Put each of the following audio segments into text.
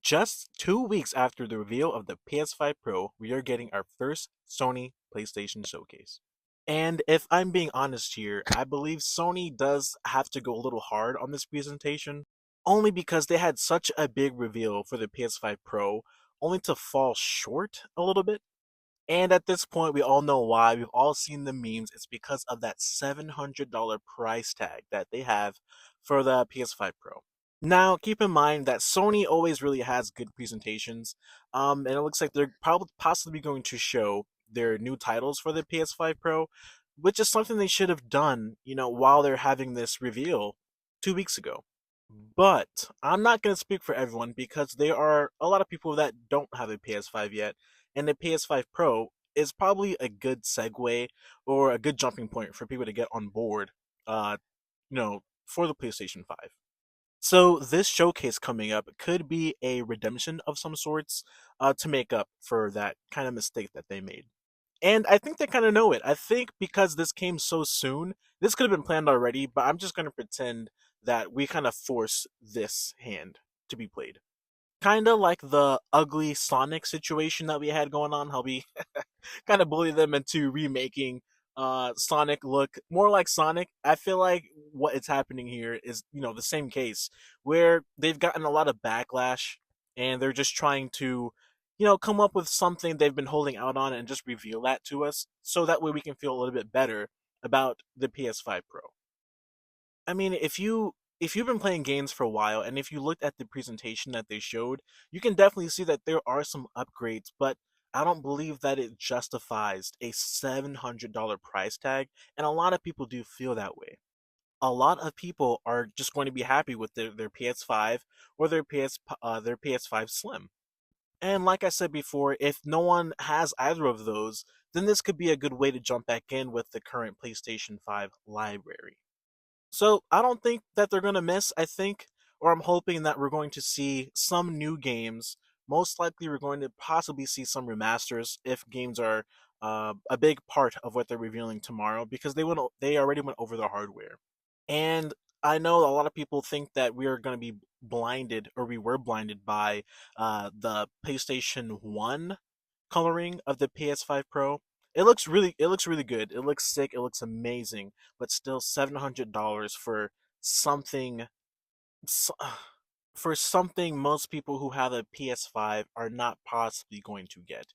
Just 2 weeks after the reveal of the PS5 Pro, we are getting our first Sony PlayStation showcase. And if I'm being honest here, I believe Sony does have to go a little hard on this presentation, only because they had such a big reveal for the PS5 Pro, only to fall short a little bit. And at this point, we all know why. We've all seen the memes. It's because of that $700 price tag that they have for the PS5 Pro. Now, keep in mind that Sony always really has good presentations, and it looks like they're probably possibly going to show their new titles for the PS5 Pro, which is something they should have done, while they're having this reveal 2 weeks ago. But I'm not going to speak for everyone because there are a lot of people that don't have a PS5 yet, and the PS5 Pro is probably a good segue or a good jumping point for people to get on board, for the PlayStation 5. So this showcase coming up could be a redemption of some sorts, to make up for that kind of mistake that they made. And I think they kind of know it. I think because this came so soon, this could have been planned already, but I'm just going to pretend that we kind of force this hand to be played. Kind of like the ugly Sonic situation that we had going on, how we kind of bully them into remaking Sonic look more like Sonic. I feel like what is happening here is, the same case where they've gotten a lot of backlash and they're just trying to, come up with something they've been holding out on and just reveal that to us so that way we can feel a little bit better about the PS5 Pro. I mean, if you've been playing games for a while and if you looked at the presentation that they showed, you can definitely see that there are some upgrades, but I don't believe that it justifies a $700 price tag, and a lot of people do feel that way. A lot of people are just going to be happy with their PS5 or their PS5 Slim. And like I said before, if no one has either of those, then this could be a good way to jump back in with the current PlayStation 5 library. So I don't think that they're going to miss. I think, or I'm hoping that we're going to see some new games. Most likely, we're going to possibly see some remasters if games are a big part of what they're revealing tomorrow because they already went over the hardware. And I know a lot of people think that we are going to be blinded, or we were blinded by the PlayStation 1 coloring of the PS5 Pro. It looks really good. It looks sick. It looks amazing. But still, $700 for something so- for something most people who have a PS5 are not possibly going to get,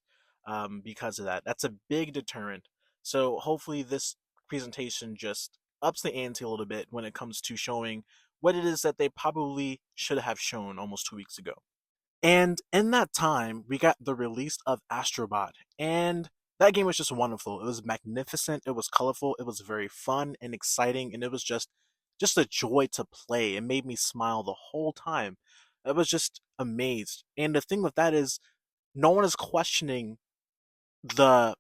because of that. That's a big deterrent. So hopefully this presentation just ups the ante a little bit when it comes to showing what it is that they probably should have shown almost 2 weeks ago. And in that time, we got the release of Astrobot, and that game was just wonderful. It was magnificent, it was colorful, it was very fun and exciting, and it was just a joy to play. It made me smile the whole time. I was just amazed. And the thing with that is, no one is questioning the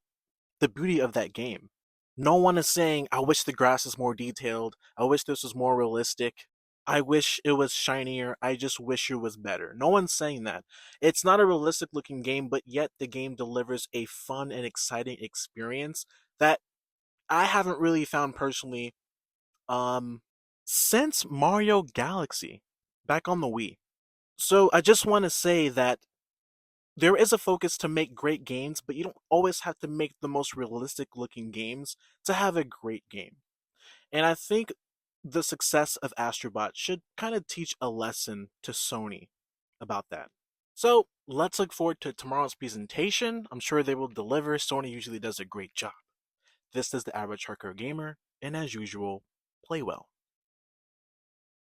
the beauty of that game. No one is saying, I wish the grass was more detailed. I wish this was more realistic. I wish it was shinier. I just wish it was better. No one's saying that. It's not a realistic looking game, but yet the game delivers a fun and exciting experience that I haven't really found personally, um, since Mario Galaxy back on the Wii. So I just want to say that there is a focus to make great games, but you don't always have to make the most realistic looking games to have a great game. And I think the success of Astrobot should kind of teach a lesson to Sony about that. So let's look forward to tomorrow's presentation. I'm sure they will deliver. Sony usually does a great job. This is the Average Hardcore Gamer, and as usual, play well.